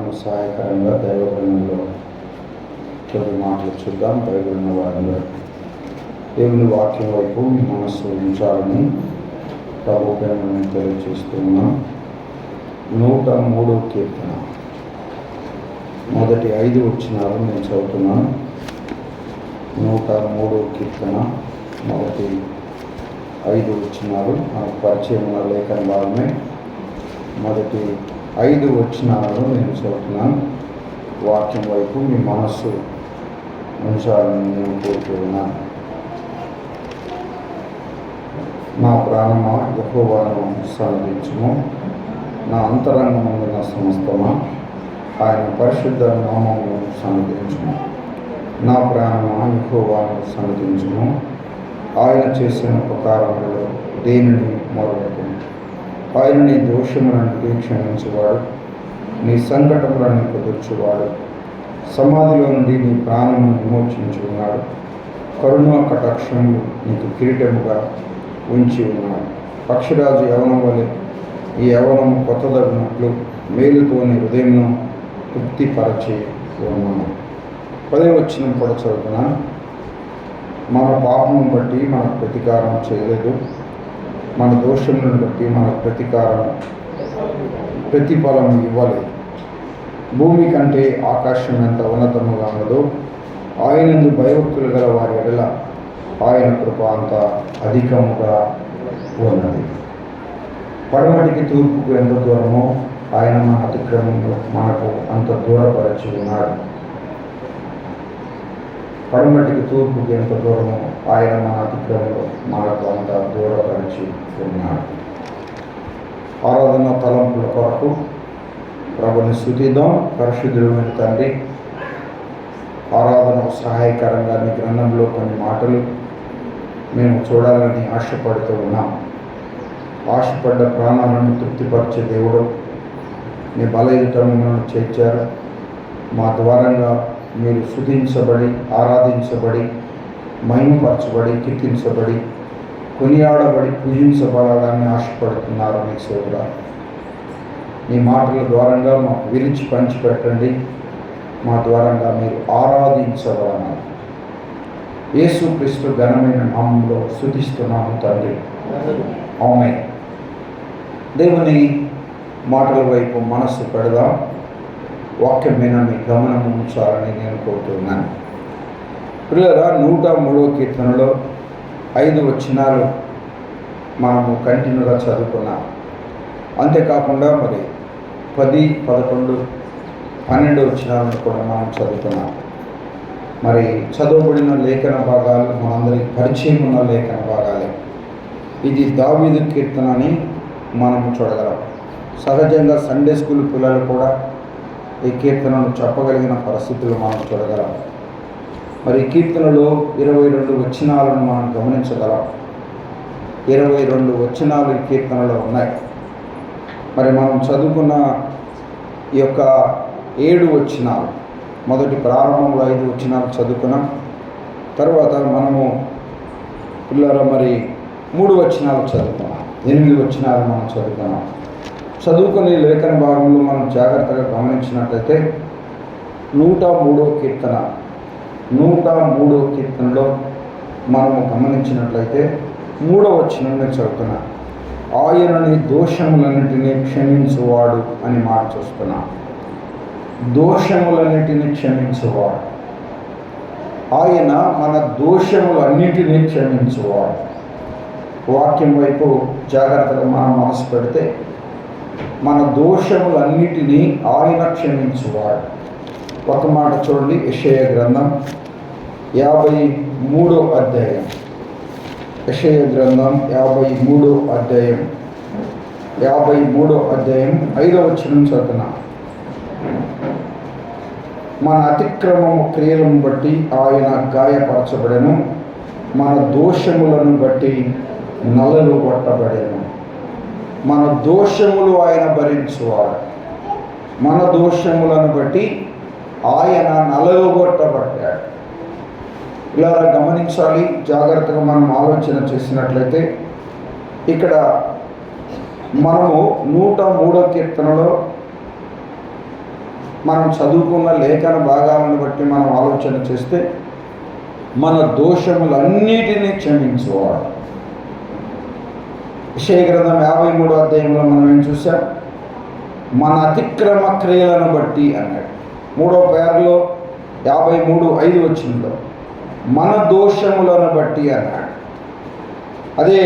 ప్రార్థనకు సహాయకరంగా దైవగ్రంథంలో కొద్ది మాటలు చూద్దాం. బైబిల్ ఉన్న వారందరూ దేవుని వాక్యం వైపు మీ మనస్సు ఉంచాలని ప్రభు పేరు నేను తెలియజేస్తున్నాం. 103 కీర్తన మొదటి 5 వచనాలు నేను చదువుతున్నాను. 103 కీర్తన మొదటి 5 వచనాలు మనకు పరిచయం ఉన్న లేఖన భాగమే. మొదటి 5 వచనాలను నేను చదువుతున్నాను. వాక్యం వైపు మీ మనస్సు ఉంచాలని నేను కోరుతున్నాను. నా ప్రాణమా యెహోవాను సన్నిధించుము, నా అంతరంగమున సమస్తమా ఆయన పరిశుద్ధ నామమును సన్నిధించుము. నా ప్రాణమా యెహోవాను సన్నిధించుము, ఆయన చేసిన ఉపకారములలో దేనిని మరువకుము. ఆయన నీ దోషములను క్షమించువాడు, నీ సంకటములను కుదుర్చువాడు, సమాధిలో నుండి నీ ప్రాణమును విమోచించున్నాడు, కరుణా కటాక్షములు నీకు కిరీటముగా ఉంచి ఉన్నాడు. పక్షిరాజు యవనం వలె ఈ యవనము కొత్తదగినట్లు మేలుతో నీ హృదయంను తృప్తిపరచి ఉన్నాను. 10వ వచనం కూడా చదువుతున్నాను. మన పాపమును బట్టి మనకు ప్రతీకారం చేయలేదు, మన దోషములను బట్టి మనకు ప్రతిఫలం ఇవ్వలేదు. భూమి కంటే ఆకాశం ఎంత ఉన్నతముగా ఉన్నదో ఆయనందు భయభక్తులు గల వారి ఎడల ఆయన కృప అంత అధికముగా ఉన్నది. పడమటికి తూర్పుకు ఎంత దూరమో ఆయన మన అతిక్రమంలో మనకు అంత దూరపరచి ఉన్నాడు. పడమటికి తూర్పుకి ఎంత దూరమో ఆయన మన అతిక్రమంలో మనకు అంత దూరపరిచి ఉన్నాడు. ఆరాధన తలంపుల కొరకు ప్రభుని స్తుతిద్దాం. పరిశుద్ధుడైన తండ్రి, ఆరాధనకు సహాయకరంగా నీ గ్రంథంలో కొన్ని మాటలు మేము చూడాలని ఆశపడుతూ ఉన్నాం. ఆశపడ్డ ప్రాణాలను తృప్తిపరిచే దేవుడు నీ బలయుతములను చేర్చారు. మా ద్వారంగా మీరు స్తుతించబడి, ఆరాధించబడి, మహిమపరచబడి, కీర్తించబడి, కొనియాడబడి, పూజించబడాలని ఆశపడుతున్నారు. మీ సోదరా, నీ మాటల ద్వారంగా మాకు విరిచి పంచిపెట్టండి. మా ద్వారంగా మీరు ఆరాధించబడాలి. యేసుక్రీస్తు ఘనమైన నామంలో స్తుతిస్తున్నాము తండ్రి, ఆమేన్. దేవుని మాటల వైపు మనస్సు పెడదాం. వాక్యం మీద మీ గమనం ఉంచాలని నేను కోరుతున్నాను. ప్రియులారా, 103వ కీర్తనలో 5 వచనాలు మనము కంటిన్యూగా చదువుకున్నాం. అంతేకాకుండా మరి 10, 11, 12 వచనాలను కూడా మనం చదువుకున్నాం. మరి చదవబడిన లేఖన భాగాలు మనందరికి పరిచయం ఉన్న లేఖన భాగాలే. ఇది దావీదు కీర్తన అని మనం చూడగలం. సహజంగా సండే స్కూల్ పిల్లలు కూడా ఈ కీర్తనను చెప్పగలిగిన పరిస్థితులు మనం చూడగలం. మరి ఈ కీర్తనలో 22 వచనాలను మనం గమనించగలం. 22 వచనాలు ఈ కీర్తనలో ఉన్నాయి. మరి మనం చదువుకున్న ఈ యొక్క 7 వచనాలు, మొదటి ప్రారంభంలో 5 వచనాలు చదువుకున్నాం. తర్వాత మనము పిల్లల మరి 3 వచనాలు చదువుకున్నాం, 8 వచనాలు మనం చదువుకున్నాం. చదువుకునే లేఖన భాగంలో మనం జాగ్రత్తగా గమనించినట్లయితే 103వ కీర్తనలో మనము గమనించినట్లయితే 3వ వచనాన్ని చదువుతున్నాం. ఆయనని దోషములన్నిటినీ క్షమించువాడు అని మాట చూస్తున్నాం. దోషములన్నిటినీ క్షమించువాడు, ఆయన మన దోషములన్నిటినీ క్షమించువాడు. వాక్యం వైపు జాగ్రత్తగా మనం మనసు పెడితే మన దోషములన్నిటినీ ఆయన క్షమించువాడు. ఒక మాట చూడండి, యెషయా గ్రంథం 53వ అధ్యాయం. యెషయా గ్రంథం 53వ అధ్యాయం 5వ వచనం చదువుతున్నాం. మన అతిక్రమము క్రియలను బట్టి ఆయన గాయపరచబడెను, మన దోషములను బట్టి నలలు కొట్టబడెను. మన దోషములు ఆయన భరించువాడు, మన దోషములను బట్టి ఆయన నలలు కొట్టబడ్డాడు. ఇలా గమనించాలి. జాగ్రత్తగా మనం ఆలోచన చేసినట్లయితే ఇక్కడ మనము 103వ కీర్తనలో మనం చదువుకున్న లేఖన భాగాలను బట్టి మనం ఆలోచన చేస్తే మన దోషములన్నిటినీ క్షమించువాడు. యెషయా గ్రంథం 53వ అధ్యాయంలో మనం ఏం చూసాం? మన అతిక్రమ క్రియలను బట్టి అన్నాడు. 3వ పేరులో 53:5 వచనంలో మన దోషములను బట్టి అన్నాడు. అదే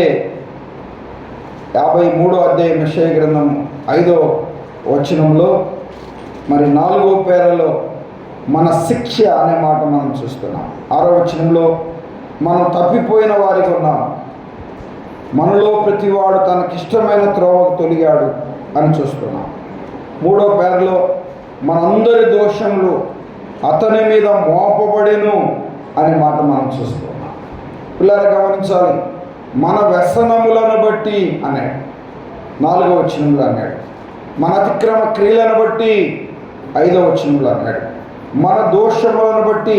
53వ అధ్యాయం యెషయా గ్రంథం 5వ వచనంలో మరి 4వ పేరులో మన శిక్ష అనే మాట మనం చూస్తున్నాం. 6వ వచనంలో మనం తప్పిపోయిన వారికి ఉన్నాం, మనలో ప్రతివాడు తనకిష్టమైన త్రోవకు తొలిగాడు అని చూస్తున్నాం. 3వ పేరులో మనందరి దోషములు అతని మీద మోపబడెను అనే మాట మనం చూస్తున్నాం. పిల్లలు గమనించాలి, మన వ్యసనములను బట్టి అన్నాడు. 4వ వచనంలో అన్నాడు. మన అతిక్రమ క్రియలను బట్టి 5వ వచనంలో అన్నాడు. మన దోషములను బట్టి,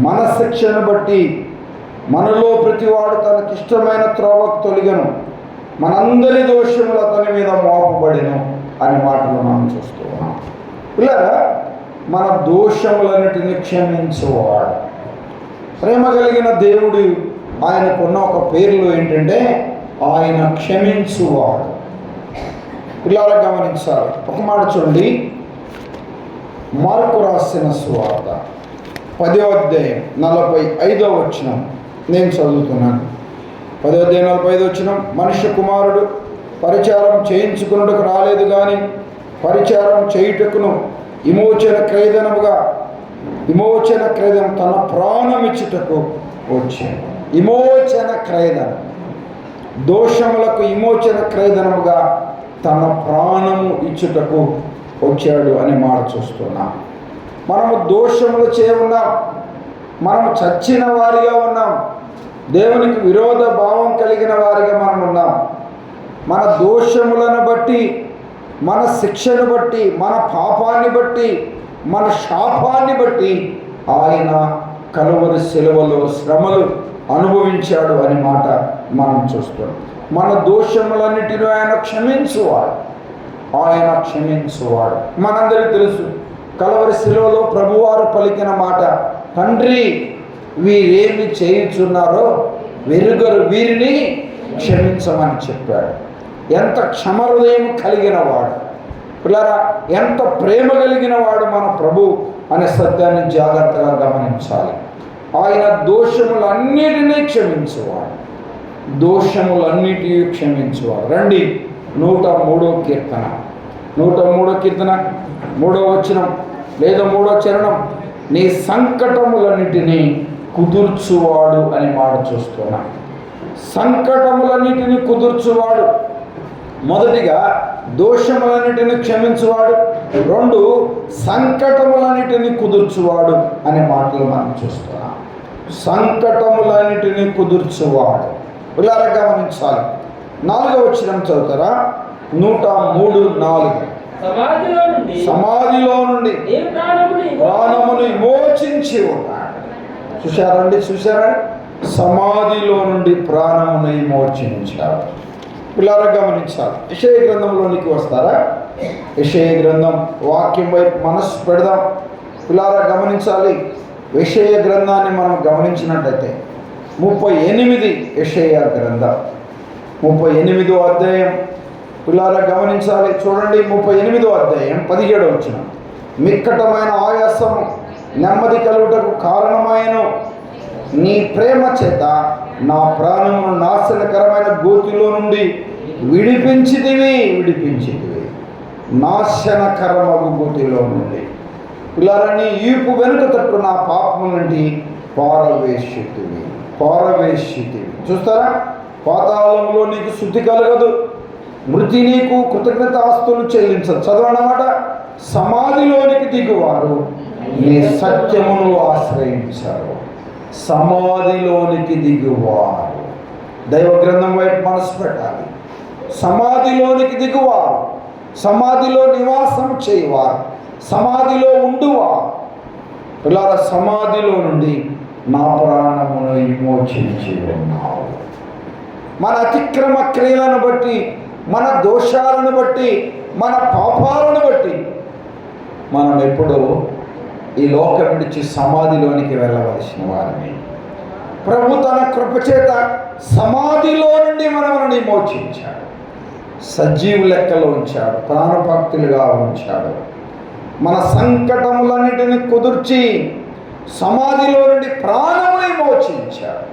మన శిక్షను బట్టి మనలో ప్రతివాడు తనకిష్టమైన త్రోవకు తొలిగను, మనందరి దోషములు అతని మీద మోపబడిను అనే మాటలు మనం చూస్తూ ఉన్నాం. పిల్లరా, మన దోషములన్నిటిని క్షమించువాడు. ప్రేమ కలిగిన దేవుడు ఆయనకున్న ఒక పేర్లు ఏంటంటే ఆయన క్షమించువాడు. పిల్లలు గమనించాలి. ఒక మాట చూడండి, మార్కు రాసిన సువార్త 10వ అధ్యాయం 45వ వచనం నేను చదువుతున్నాను. 10వ అధ్యాయం 45వ వచనం, మనుష్య కుమారుడు పరిచారం చేయించుకున్నట్టుకు రాలేదు కానీ పరిచారం చేయుటకును విమోచన క్రయధనం తన ప్రాణం ఇచ్చుటకు వచ్చాడు. విమోచన క్రయధనం, దోషములకు విమోచన క్రయధనముగా తన ప్రాణము ఇచ్చుటకు వచ్చాడు అనే మాట చూస్తున్నాం. మనము దోషములు ఉన్నాం, మనము చచ్చిన వారిగా ఉన్నాం, దేవునికి విరోధ భావం కలిగిన వారిగా మనం ఉన్నాం. మన దోషములను బట్టి, మన శిక్షను బట్టి, మన పాపాన్ని బట్టి, మన శాపాన్ని బట్టి ఆయన కలువరి శిలువలో శ్రమలు అనుభవించాడు అనే మాట మనం చూస్తున్నాం. మన దోషములన్నిటిని ఆయన క్షమించువాడు. మనందరికీ తెలుసు, కలువరి శిలువలో ప్రభువారు పలికిన మాట, తండ్రి వీరేమి చేయుచున్నారో వెరుగరు, వీరిని క్షమించమని చెప్పాడు. ఎంత క్షమహృదయం కలిగిన వాడు పిల్లరా, ఎంత ప్రేమ కలిగిన వాడు మన ప్రభు అనే సత్యాన్ని జాగ్రత్తగా గమనించాలి. ఆయన దోషములన్నిటినీ క్షమించేవాడు. రండి 103వ కీర్తన 3వ వచనం లేదా 3వ చరణం, నీ సంకటములన్నిటినీ కుదుర్చువాడు అని మాట చూస్తున్నా. సంకటములన్నిటినీ కుదుర్చువాడు. మొదటిగా దోషములన్నిటిని క్షమించువాడు, 2 సంకటములన్నిటిని కుదుర్చువాడు అనే మాటలు మనం చూస్తున్నాం. సంకటములన్నిటిని కుదుర్చువాడు. ఇలా గమనించాలి. 4వ వచనం చదువుతారా? 103:4, సమాధిలో నుండి ప్రాణమును విమోచించి ఉన్నాడు. చూశారా? సమాధిలో నుండి ప్రాణమును విమోచించాడు. పిల్లలు గమనించాలి. యెషయా గ్రంథంలోనికి వస్తారా? యెషయా గ్రంథం వాక్యం వైపు మనస్సు పెడదాం. పిల్లలు గమనించాలి. యెషయా గ్రంథాన్ని మనం గమనించినట్లయితే 38 యెషయా గ్రంథం 38వ అధ్యాయం పిల్లలు గమనించాలి. చూడండి, 38వ అధ్యాయం 17వ వచనం, మిక్కటమైన ఆయాసము నెమ్మది కలుగుటకు కారణమైన నీ ప్రేమ చేత నా ప్రాణమును నాశనకరమైన గోతిలో నుండి విడిపించితివి. నాశనకరమగు గోతిలో నుండి పిల్లలని ఈపు వెనుక తట్టు నా పాపము నుండి పారవేసితివి. చూస్తారా? పాతాళంలో నీకు శుద్ధి కలగదు, మృతి నీకు కృతజ్ఞత ఆస్తులు చెల్లించదు. చదవనమాట, సమాధిలోనికి దిగువారు నీ సత్యమును ఆశ్రయించారు. సమాధిలోనికి దిగువారు, దైవ గ్రంథం వైపు మనసు పెట్టాలి. సమాధిలోనికి దిగువారు, సమాధిలో నివాసం చేయవారు, సమాధిలో ఉండువారు. పిల్లల సమాధిలో నుండి నా ప్రాణమును విమోచించి ఉన్నావు. మన అతిక్రమ క్రియలను బట్టి, మన దోషాలను బట్టి, మన పాపాలను బట్టి మనం ఎప్పుడు ఈ లోకం విడిచి సమాధిలోనికి వెళ్ళవలసిన వారిని. ప్రభు తన కృపచేత సమాధిలో నుండి మనల్ని విమోచించాడు, సజీవ లెక్కలో ఉంచాడు, ప్రాణభక్తులుగా ఉంచాడు. మన సంకటములన్నిటిని కుదుర్చి సమాధిలో నుండి ప్రాణముని మోచించాడు.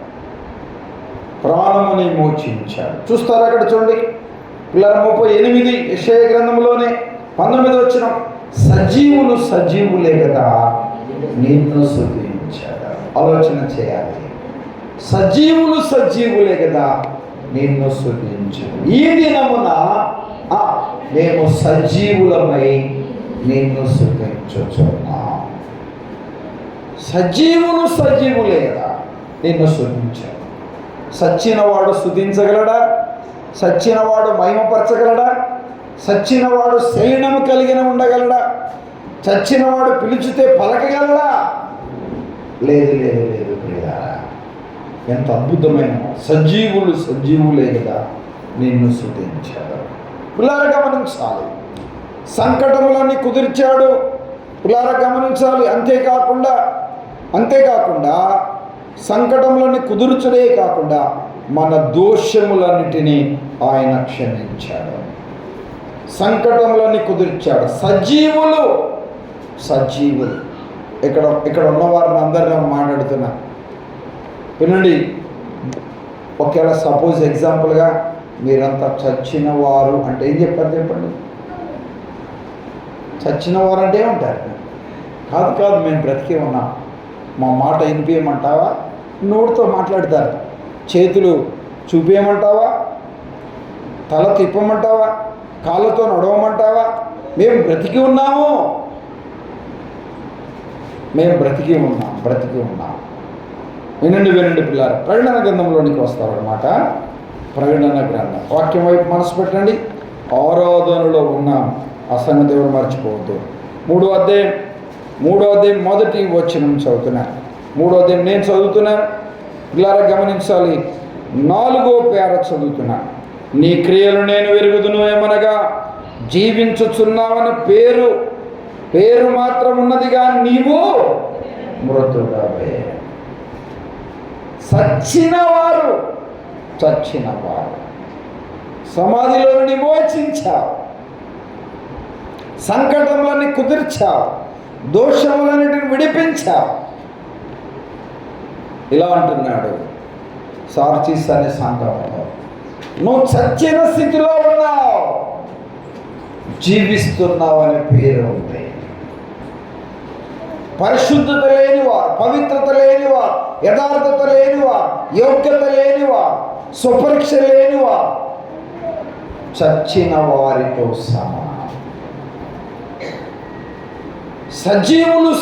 చూస్తారు అక్కడ చూడండి, పిల్లల 38 యెషయా గ్రంథంలోనే 19 వచనం, సజీవులే కదా నిన్ను స్తుతించాడు. ఆలోచన చేయాలి, సజీవులే కదా నిన్ను స్తుతించాడు. ఈ దినమున మేము సజీవులమై నిన్ను స్తుతించుచున్నాం. సజీవులే కదా నిన్ను స్తుతించాడు. సచ్చినవాడు స్తుతించగలడా? సచ్చినవాడు మహిమపరచగలడా? సచ్చినవాడు శయనము కలిగిన ఉండగలడా? చచ్చినవాడు పిలిచితే పలకగలడా? లేదు ప్రియులారా, ఎంత అద్భుతమైన సజీవులే కదా నిన్ను స్తుతించాడు. పిల్లారా గమనించాలి, సంకటములన్నీ కుదిర్చాడు. పిల్లారా గమనించాలి. అంతేకాకుండా సంకటములన్నీ కుదుర్చుడే కాకుండా మన దోషములన్నిటినీ ఆయన క్షమించాడు. సంకటములన్నీ కుదిర్చాడు. సజీవులు ఇక్కడ ఉన్నవారిని అందరినీ మాట్లాడుతున్నా వినండి. ఒకవేళ సపోజ్ ఎగ్జాంపుల్గా మీరంతా చచ్చిన వారు అంటే ఏం చెప్పండి. చచ్చిన వారు అంటే ఏమంటారు? కాదు మేము బ్రతికే ఉన్నాం, మా మాట వినిపించమంటావా? నోటితో మాట్లాడతారు. చేతులు చూపించమంటావా? తల తిప్పమంటావా? కాళ్ళతో నడవమంటావా? మేము బ్రతికి ఉన్నాము. వినండి పిల్లారు, ప్రకటన గ్రంథంలోనికి వస్తారన్నమాట. ప్రకటన గ్రంథం వాక్యం వైపు మనసు పెట్టండి. ఆరాధనలో ఉన్నాం, ఆ సంగతి ఎవరు మర్చిపోవద్దు. 3వ అధ్యాయం 1వ వచనం చదువుతున్నాను. 3వ అధ్యాయం నేను చదువుతున్నాను, పిల్లారా గమనించాలి. 4వ పేర చదువుతున్నాను. నీ క్రియలు నేను ఎరుగుదును, ఏమనగా జీవించుచున్నావని పేరు మాత్రం ఉన్నది కానీ నీవు మృతుడవే. చచ్చినవారు సమాధిలో నుండి మోచించావు, సంకటములన్నీ కుదిర్చావు, దోషములన్నిటిని విడిపించావు. ఇలా అంటున్నాడు సార్చీస్ అనే సంఘంలో, నువ్వు చచ్చిన స్థితిలో ఉన్నావు, జీవిస్తున్నావు అనే పేరు ఉంది. పరిశుద్ధత లేనివారు, పవిత్రత లేనివారు, యథార్థత లేనివారు, యోగ్యత లేనివారు, స్వపరీక్ష లేనివారు చచ్చిన వారితో సమానం.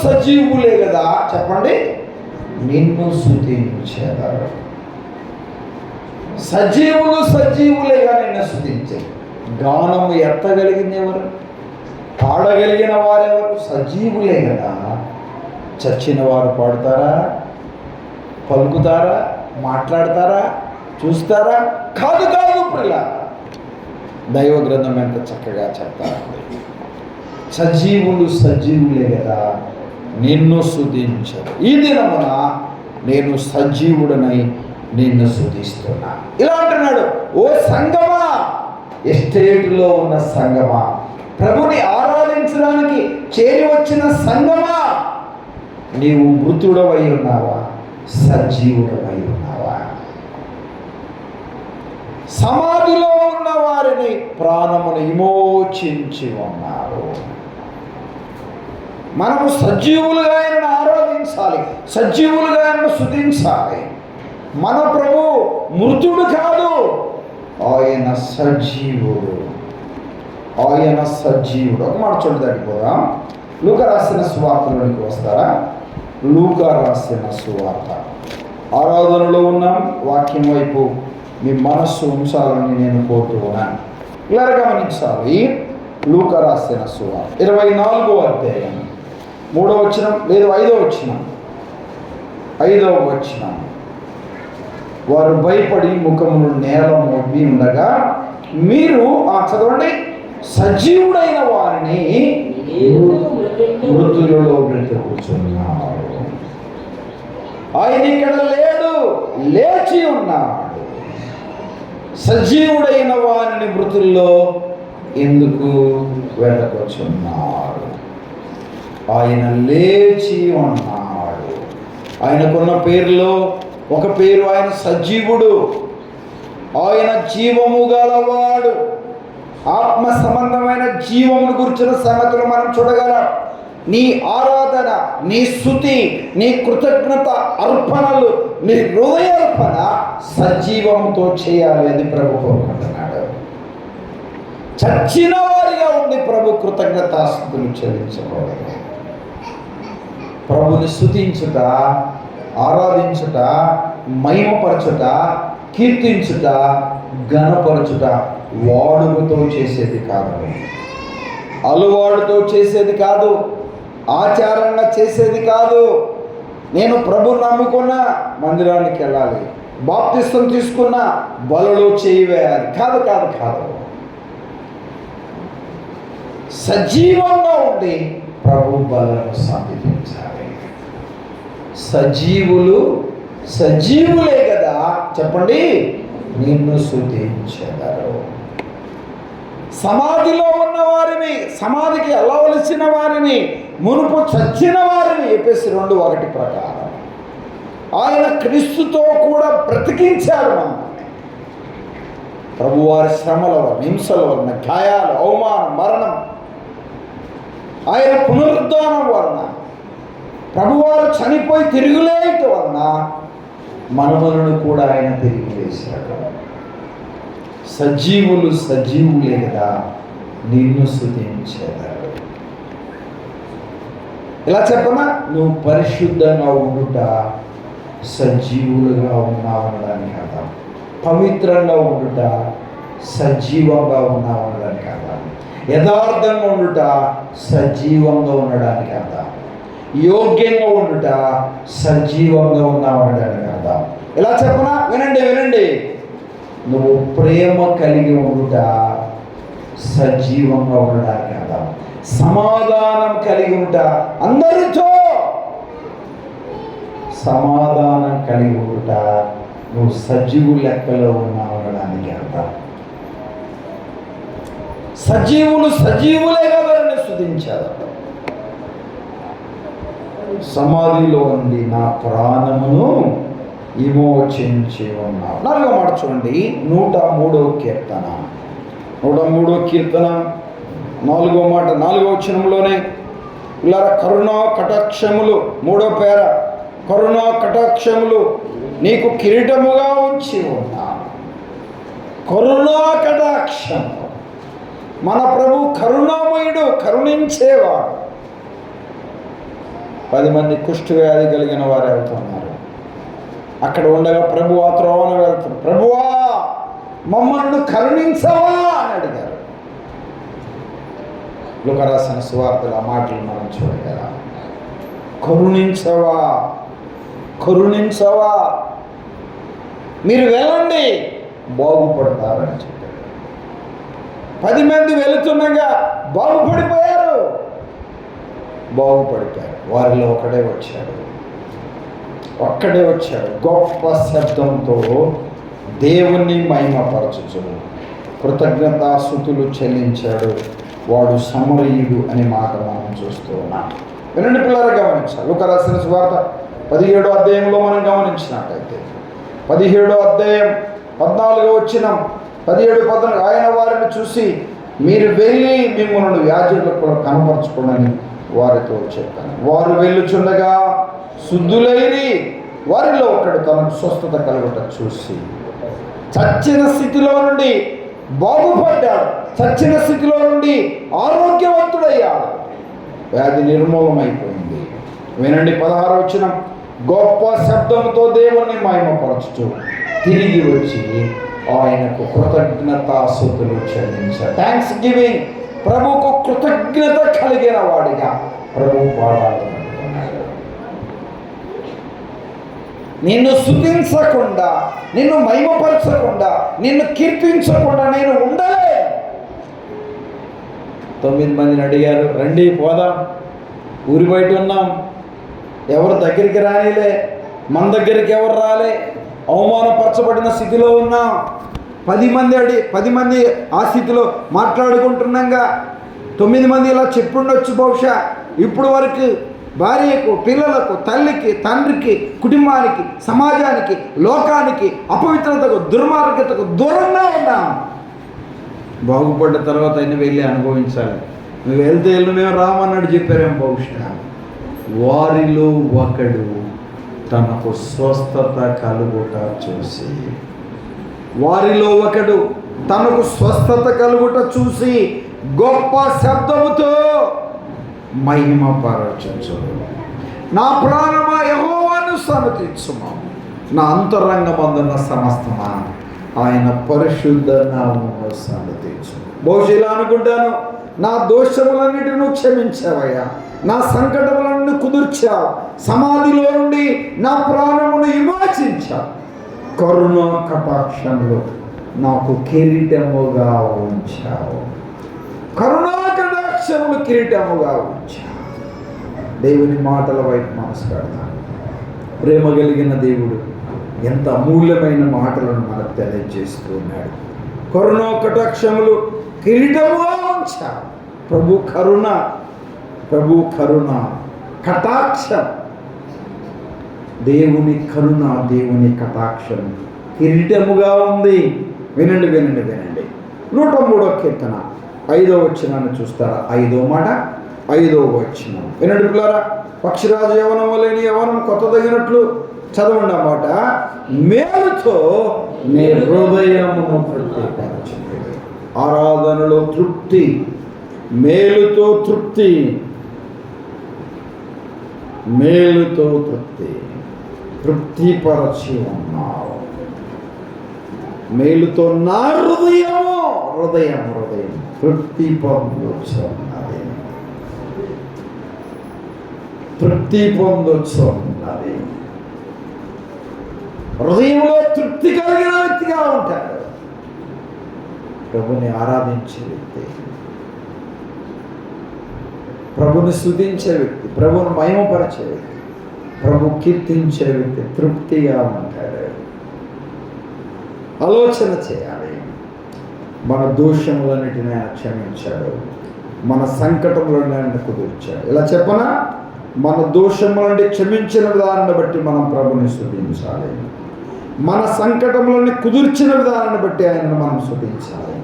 సజీవులే కదా చెప్పండి నిన్ను స్తుతించెదరు. సజీవులేగా నిన్ను స్తుతించారు. గానము ఎత్తగలిగింది ఎవరు? పాడగలిగిన వారెవరు? సజీవులే కదా. చచ్చిన వారు పాడుతారా? పలుకుతారా? మాట్లాడతారా? చూస్తారా? కాదు ప్రియుల, దైవ గ్రంథం ఎంత చక్కగా చెప్తారండి. సజీవులే కదా నిన్ను స్తుతించరు. ఈ దినమున నేను సజీవుడనై నిన్ను స్తుతిస్తున్నా. ఇలా అంటున్నాడు, ఓ సంగమా, ఎస్టేట్లో ఉన్న సంగమా, ప్రభుని ఆరాధించడానికి చేరి వచ్చిన సంగమా, నీవు మృతుడవై ఉన్నావా, సజీవుడవై ఉన్నావా? సమాధిలో ఉన్న వారిని ప్రాణమును విమోచించి ఉన్నారు. మనము సజీవులుగా ఆయనను ఆరాధించాలి, సజీవులుగా ఆయనను స్తుతించాలి. మన ప్రభు మృతుడు కాదు, ఆయన సజీవుడు. ఒక మాట చూడదానికి పోదాం. లూకా రాసిన సువార్తలోనికి వస్తారా? లూకా రాసిన సువార్త. ఆరాధనలో ఉన్నాం, వాక్యం వైపు మీ మనస్సు ఉంచాలని నేను కోరుతూ ఉన్నాను. ఇలా గమనించాలి. లూకా రాసిన సువార్త 24వ అధ్యాయం 3వ వచనం, లేదు 5వ వచనం. 5వ వచనం, వారు భయపడి ముఖమును నేల మోపి ఉండగా మీరు చదవండి, సజీవుడైన వారిని మృతులలో బ్రతుకుచున్నాడు. ఆయన ఇక్కడ లేడు, లేచి ఉన్నాడు. సజీవుడైన వారిని మృతుల్లో ఎందుకు వెతకొచ్చున్నాడు? ఆయన లేచి ఉన్నాడు. ఆయనకున్న పేరులో ఒక పేరు ఆయన సజీవుడు, ఆయన జీవము గలవాడు. ఆత్మ సంబంధమైన జీవమును గురించిన సంగతులు మనం చూడగలం. నీ ఆరాధన, నీ స్తుతి, నీ కృతజ్ఞత అర్పణలు, నీ హృదయార్పణ సజీవంతో చేయాలి అని ప్రభు కోరుకుంటున్నాడు. చచ్చిన వారిగా ఉండి ప్రభు కృతజ్ఞతాస్తుతులు చెల్లించకూడదు. ప్రభుని స్తుతించుట, ఆరాధించుట, మహిమపరచుట, కీర్తించుట, ఘనపరచుట వాడుకతో చేసేది కాదు, అలవాటుతో చేసేది కాదు, ఆచారంగా చేసేది కాదు. నేను ప్రభుని నమ్ముకున్న మందిరానికి వెళ్ళాలి, బాప్తిస్తం తీసుకున్న బలలో చేయి వేయాలి, కాదు కాదు కాదు. సజీవంగా ఉండి ప్రభు బలను సమీపించాలి. సజీవులే కదా, చెప్పండి, నిన్ను స్తుతించెదరు. సమాధిలో ఉన్న వారిని, సమాధికి వెళ్ళవలసిన వారిని, మునుపు చచ్చిన వారిని ఎఫెసీ 2:1 ప్రకారం ఆయన క్రీస్తుతో కూడా బ్రతికించాడు. మనల్ని ప్రభువారి శ్రమల వలన, హింసల వలన, గాయాలు, అవమానం, మరణం, ఆయన పునరుద్ధానం వలన, ప్రభువారు చనిపోయి తిరుగులేయట వలన మనలను కూడా ఆయన తిరిగి వేశాడు. సజీవులే కదా, నిన్ను స్తుతించెదరు. ఇలా చెప్పనా, నువ్వు పరిశుద్ధంగా ఉండుట సజీవులుగా ఉన్నావనడానికి కదా, పవిత్రంగా ఉండుట సజీవంగా ఉన్నావనడానికి కదా, యథార్థంగా ఉండుట సజీవంగా ఉండడానికి కదా, యోగ్యంగా ఉండుట సజీవంగా ఉన్నావనడానికి కదా. ఇలా చెప్పనా, వినండి. నువ్వు ప్రేమ కలిగి ఉండుట సజీవంగా ఉండడానికి కదా, సమాధానం కలిగి ఉంట, అందరితో సమాధానం కలిగి ఉండుట నువ్వు సజీవు లెక్కలో ఉన్నావనడానికి అర్థం. సజీవులే కదా స్తుతించారు. సమాధిలో ఉంది నా ప్రాణమును విమోచించి ఉన్నావు. 4వ మాట చూడండి, 103వ కీర్తన 4వ మాట 4వ వచనంలోనే ఇలా కరుణా కటాక్షములు, 3వ పేర, కరుణా కటాక్షములు నీకు కిరీటముగా ఉంచి ఉన్నా. కరుణా కటాక్షము, మన ప్రభు కరుణామయుడు, కరుణించేవాడు. 10 మంది కుష్ఠవ్యాధి కలిగిన వారు వెళ్తున్నారు. అక్కడ ఉండగా ప్రభు ఆ త్రోవన వెళ్తారు. ప్రభువా మమ్మల్ని కరుణించవా అని అడిగారు. లూకా రాసిన సువార్తలు ఆ మాటలు మనం చూడగలం. కరుణించవా, మీరు వెళ్ళండి బాగుపడతారని చెప్పారు. 10 మంది వెళుతుండగా బాగుపడిపోయారు. వారిలో ఒక్కడే వచ్చాడు. గొప్ప శబ్దంతో దేవుణ్ణి మహిమపరచుచు కృతజ్ఞతాస్తుతులు చెల్లించాడు. వాడు సమరయుడు అనే మాట మనం చూస్తూ ఉన్నాం. వినండి పిల్లలు, గమనించాలి. లూకా రాసిన సువార్త 17వ అధ్యాయంలో మనం గమనించినట్టయితే 17వ అధ్యాయం 14వ వచనం, 17-14 ఆయన వారిని చూసి మీరు వెళ్ళి మిమ్మల్ని యాజకులకు కనపరచుకోమని వారితో చెప్పాను. వారు వెళ్ళుచుండగా శుద్ధులైరి వారిలో ఒకడు తనకు స్వస్థత కలుగుట చూసి చచ్చిన స్థితిలో నుండి బాగుపడ్డాడు. చచ్చిన స్థితిలో నుండి ఆరోగ్యవంతుడయ్యాడు. వ్యాధి నిర్మూలమైపోయింది. వినండి 16వ వచనం, గొప్ప శబ్దంతో దేవుణ్ణి మహిమపరచుచు తిరిగి వచ్చి ఆయనకు కృతజ్ఞతాస్తుతులు చెల్లించాడు. థ్యాంక్స్ గివింగ్, ప్రభువుకు కృతజ్ఞత కలిగిన వాడిగా ప్రభు పాడాలి. నిన్ను స్తుతించకుండా, నిన్ను మహిమపరచకుండా, నిన్ను కీర్తించకుండా నేను ఉండలే. 9 మందిని అడిగారు, రండి పోదాం. ఊరి బయట ఉన్నాం, ఎవరు దగ్గరికి రానిలే, మన దగ్గరికి ఎవరు రాలే, అవమానపరచబడిన స్థితిలో ఉన్నాం. 10 మంది ఆ స్థితిలో మాట్లాడుకుంటున్నాగా. 9 మంది ఇలా చెప్పుండొచ్చు బహుశా. ఇప్పుడు వరకు భార్యకు, పిల్లలకు, తల్లికి, తండ్రికి, కుటుంబానికి, సమాజానికి, లోకానికి, అపవిత్రతకు, దుర్మార్గతకు దూరంగా ఉన్నాం. బాగుపడ్డ తర్వాత అయినా వెళ్ళి అనుభవించాలి. నువ్వు వెళ్తే వెళ్ళు, మేము రామన్నాడు చెప్పారేం బహుశా. వారిలో ఒకడు తనకు స్వస్థత కలుగుట చూసి, వారిలో ఒకడు తనకు స్వస్థత కలుగుట చూసి గొప్ప శబ్దముతో మహిమపరచుచు, నా ప్రాణమా యెహోవాను సన్నతించుము, నా అంతరంగమందున్న సమస్తమా ఆయన పరిశుద్ధ నామమును సన్నతించుము. బహుశా ఇలా అనుకుంటాను, నా దోషములన్నిటిని నువ్వు క్షమించావయ్యా, నా సంకటములను కుదుర్చావు, సమాధిలో నుండి నా ప్రాణమును విమోచించావు, కరుణ కటాక్షములు నాకు కిరీటముగా ఉంచావు, కరుణా కటాక్షములు కిరీటముగా ఉంచావు. దేవుని మాటల వైపు మనసు పెడతాను. ప్రేమ కలిగిన దేవుడు ఎంత అమూల్యమైన మాటలను మనకు తెలియజేస్తూ ఉన్నాడు. కరుణా కటాక్షములు కిరీటముగా ఉంచావు. ప్రభు కరుణ కటాక్షం, దేవుని కరుణ, దేవుని కటాక్షం కిరీటముగా ఉంది. వినండి 103వ కీర్తన 5వ వచనాన్ని చూస్తారా? 5వ మాట 5వ వచనం వినండి పిల్లారా. పక్షిరాజు యవనం లేని యవనం కొత్తదగినట్లు చదవండి ఆ మాట. మేలుతో నీ హృదయమును తృప్తిపరచు. ఆరాధనలో తృప్తి, మేలుతో తృప్తి, మేలుతో తృప్తిపరచి ఉన్నావు. మేలుతో నా హృదయం తృప్తి పొందొచ్చున్నది, హృదయంలో తృప్తి కలిగిన వ్యక్తిగా ఉంటాడు. ప్రభుని ఆరాధించే వ్యక్తి, ప్రభుని స్తుతించే వ్యక్తి, ప్రభుని మహిమపరిచే వ్యక్తి, ప్రభు కీర్తించే వ్యక్తి తృప్తిగా ఉంటాడు. ఆలోచన చేయాలి. మన దోషములన్నిటిని ఆయన క్షమించాడు, మన సంకటములను ఆయన కుదిర్చాడు. ఇలా చెప్పనా, మన దోషములని క్షమించిన విధానాన్ని బట్టి మనం ప్రభుని స్తుతించాలి, మన సంకటములని కుదిర్చిన విధానాన్ని బట్టి ఆయనను మనం స్తుతించాలి,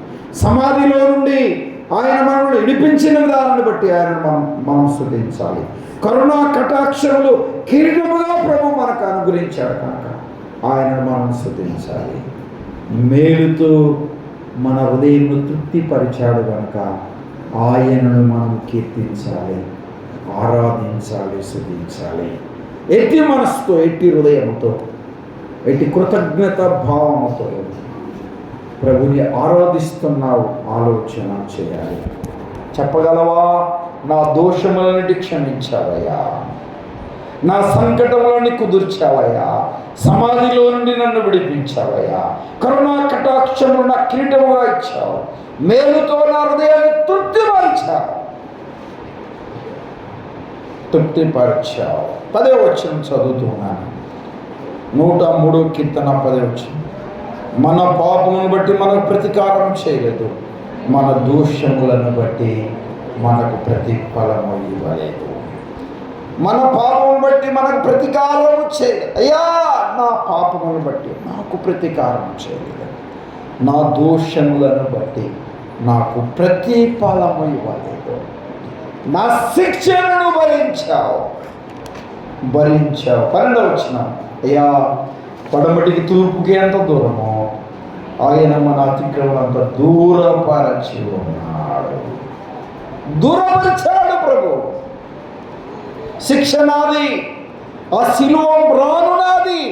సమాధిలో నుండి ఆయన మనల్ని విడిపించిన విధానాన్ని బట్టి ఆయనను మనం స్తుతించాలి. కరుణా కటాక్షములు కిరీటముగా ప్రభు మనకు అనుగ్రహించాడు కనుక ఆయనను మనం స్తుతించాలి. మేలుతో మన హృదయంను తృప్తిపరిచాడు కనుక ఆయనను మనం కీర్తించాలి, ఆరాధించాలి, స్తుతించాలి. ఎట్టి మనసుతో, ఎట్టి హృదయంతో, ఎట్టి కృతజ్ఞత భావముతో ప్రభుని ఆరాధిస్తున్నావు ఆలోచన చేయాలి. చెప్పగలవా, నా దోషములన్నిటి క్షమించావయ్యా, నా సంకటములని కుదుర్చావయ్యా, సమాధిలో నుండి నన్ను విడిపించావయ్యా, కరుణా కటాక్షములు నా కిరీటముగా ఇచ్చావు, మేలుతో నా హృదయాన్ని తృప్తిపరిచావు. 10వ వచనం చదువుతున్నాను. 103వ కీర్తన 10వ వచనం. మన పాపమును బట్టి మనకు ప్రతీకారం చేయలేదు, మన దోషములను బట్టి మనకు ప్రతిఫలము ఇవ్వలేదు. మన పాపమును బట్టి మనకు ప్రతీకారం చేయలేదు. అయ్యా, నా పాపమును బట్టి నాకు ప్రతీకారం చేయలేదు, నా దోషములను బట్టి నాకు ప్రతిఫలము ఇవ్వలేదు. నా శిక్షను భరించావు. 12వ వచనం. అయ్యా, పడమటికి తూర్పుకి ఎంత దూరమో ఆయన మన అతిక్రమణంత దూరపరచి ఉన్నాడు. దూరపరిచాడు ప్రభు. శిక్ష నాది, ఆ శిలువ మ్రాను నాది,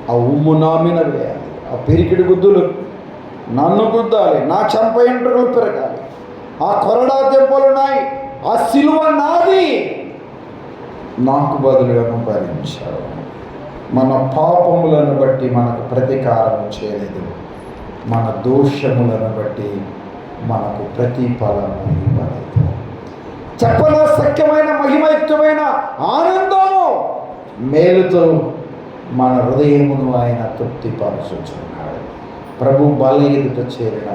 ఆ ఉమ్ము నా మీద వేయాలి, ఆ పిరికిడి గుద్దులు నన్ను గుద్దాలి, నా చెంప ఎంట్రుకలు పెరగాలి, ఆ కొరడా దెబ్బలున్నాయి, ఆ శిలువ నాది, నాకు బదులుగా భరించాడు. మన పాపములను బట్టి మనకు ప్రతీకారం చేయలేదు, మన దోషములను బట్టి మనకు ప్రతిఫలము ఇవ్వలేదు. చెప్పనసఖ్యమైన మహిమయుక్తమైన ఆనందము మేలుతో మన హృదయమును ఆయన తృప్తిపరచుచున్నాడు. ప్రభు బల ఎదుట చేరిన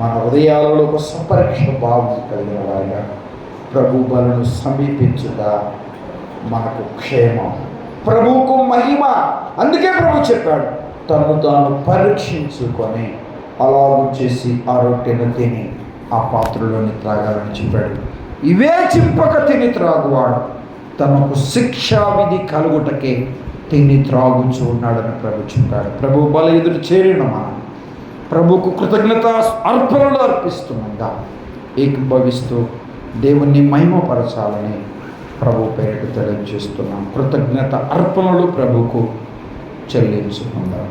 మన హృదయాలలో ఒక సపరీక్ష భావం కలిగిన వారిగా ప్రభు బలను సమీపించుట మనకు క్షేమం, ప్రభువుకు మహిమ. అందుకే ప్రభు చెప్పాడు, తను తాను పరీక్షించుకొని అలాగూ చేసి ఆ రొట్టెను తిని ఆ పాత్రలోని త్రాగాలని చెప్పాడు. ఇవే చింపక తిని త్రాగువాడు తనకు శిక్షా విధి కలుగుటకే తిని త్రాగుచూ ఉన్నాడని ప్రభు చెప్పాడు. ప్రభు బల ఎదురు చేరిన మనం ప్రభుకు కృతజ్ఞత అర్పణలు అర్పిస్తుండగా ఏకీభవిస్తూ దేవుణ్ణి మహిమపరచాలని ప్రభు పేరిట తెలియజేస్తున్నాం. కృతజ్ఞత అర్పణలు ప్రభుకు చెల్లించుకుందాం.